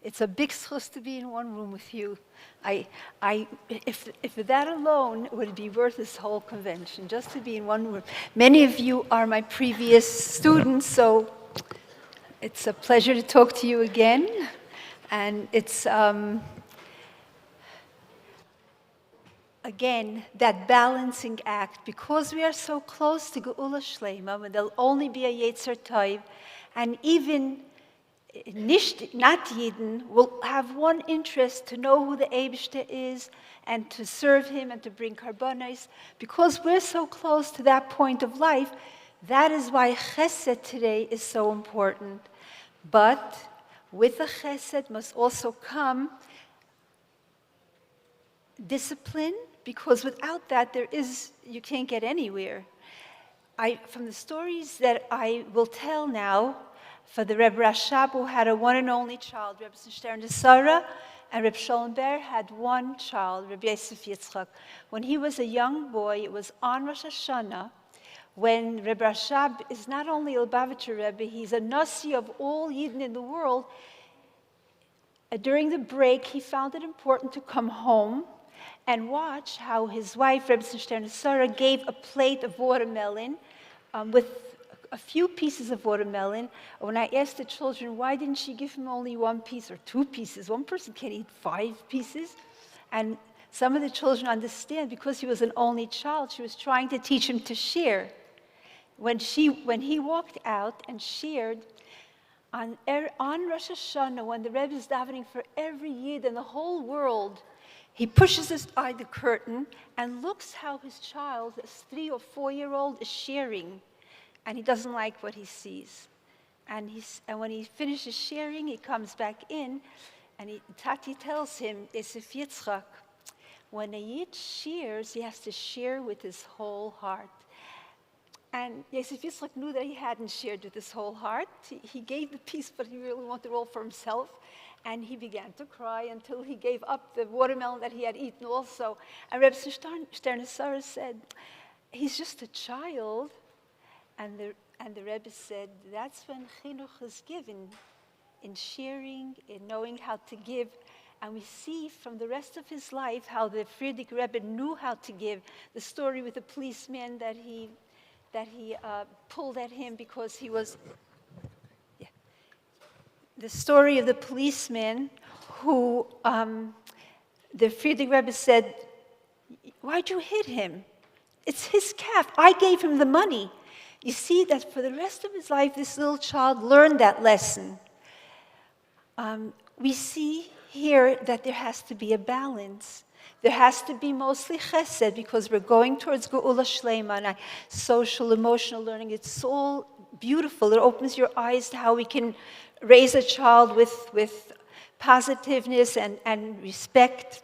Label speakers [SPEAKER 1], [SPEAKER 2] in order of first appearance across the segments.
[SPEAKER 1] It's a big schus to be in one room with you. If that alone would be worth this whole convention, just to be in one room. Many of you are my previous students, so it's a pleasure to talk to you again. And it's, again, that balancing act, because we are so close to Geula Shlema, when there'll only be a Yetzer Tov, and even not Yidden will have one interest to know who the Eibishter is and to serve him and to bring karbonos. Because we're so close to that point of life, that is why chesed today is so important. But with the chesed must also come discipline, because without that you can't get anywhere. From the stories that I will tell now, for the Rebbe Rashab, who had a one and only child, Rebbe Stern de Sarah, and Rebbe Sholem Ber had one child, Rebbe Yosef Yitzchak. When he was a young boy, it was on Rosh Hashanah, when Rebbe Rashab is not only a Lubavitcher Rebbe, he's a Nasi of all Yidden in the world. During the break, he found it important to come home and watch how his wife, Rebbe Stern de Sarah, gave a plate of watermelon with a few pieces of watermelon. When I asked the children, why didn't she give him only one piece or two pieces? One person can eat 5 pieces. And some of the children understand, because he was an only child, she was trying to teach him to share. When he walked out and shared, on Rosh Hashanah, when the Rebbe is davening for every Yid in the whole world, he pushes aside the curtain and looks how his child, this 3 or 4-year-old, is sharing. And he doesn't like what he sees. And when he finishes sharing, he comes back in, and Tati tells him, Yosef Yitzchak, when a Yid shares, he has to share with his whole heart. And Yosef Yitzchak knew that he hadn't shared with his whole heart. He gave the piece, but he really wanted it all for himself. And he began to cry until he gave up the watermelon that he had eaten also. And Reb Stern Sarah said, he's just a child. And the Rebbe said, that's when chinuch is given, in sharing, in knowing how to give. And we see from the rest of his life how the Frierdiker Rebbe knew how to give. The story with the policeman that he pulled at him because he was... Yeah. The story of the policeman who the Frierdiker Rebbe said, why'd you hit him? It's his calf. I gave him the money. You see that for the rest of his life, this little child learned that lesson. We see here that there has to be a balance. There has to be mostly chesed, because we're going towards Geula Shlema and social, emotional learning. It's all beautiful. It opens your eyes to how we can raise a child with positiveness and respect.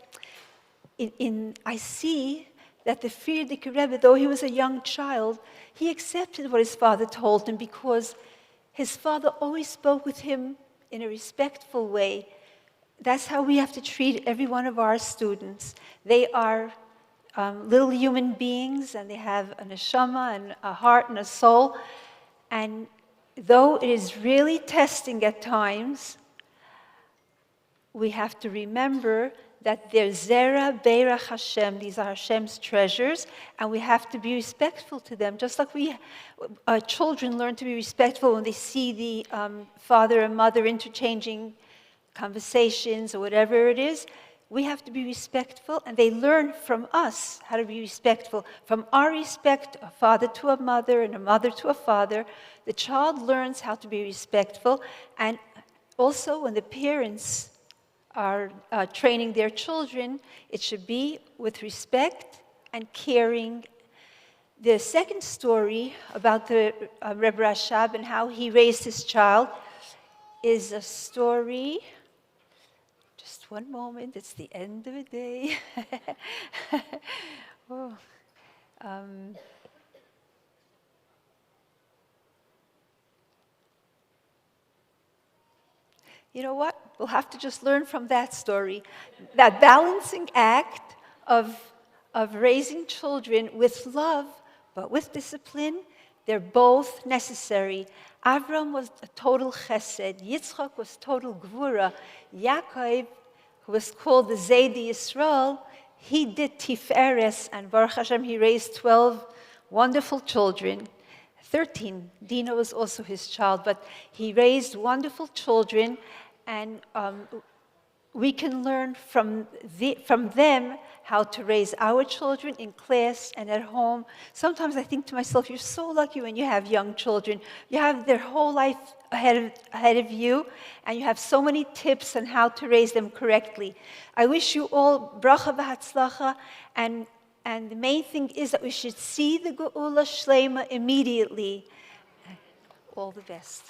[SPEAKER 1] I see that the Frierdiker Rebbe, though he was a young child, he accepted what his father told him, because his father always spoke with him in a respectful way. That's how we have to treat every one of our students. They are little human beings, and they have a neshama and a heart and a soul. And though it is really testing at times, we have to remember that they're Zera Beirach Hashem, these are Hashem's treasures, and we have to be respectful to them. Just like children learn to be respectful when they see the father and mother interchanging conversations or whatever it is, we have to be respectful, and they learn from us how to be respectful. From our respect, a father to a mother and a mother to a father, the child learns how to be respectful. And also when the parents are training their children, it should be with respect and caring. The second story about the Rebbe Rashab and how he raised his child is a story. Just one moment, it's the end of the day. Oh. You know what? We'll have to just learn from that story. That balancing act of raising children with love, but with discipline, They're both necessary. Avram was a total chesed. Yitzchak was total gvura. Yaakov, who was called the Zaydi Yisrael, he did tiferes, and Baruch Hashem, he raised 12 wonderful children. 13, Dina was also his child, but he raised wonderful children, and we can learn from them how to raise our children in class and at home. Sometimes I think to myself, you're so lucky when you have young children. You have their whole life ahead of you, and you have so many tips on how to raise them correctly. I wish you all bracha v'hatzlacha, and the main thing is that we should see the Geula Shlema immediately. All the best.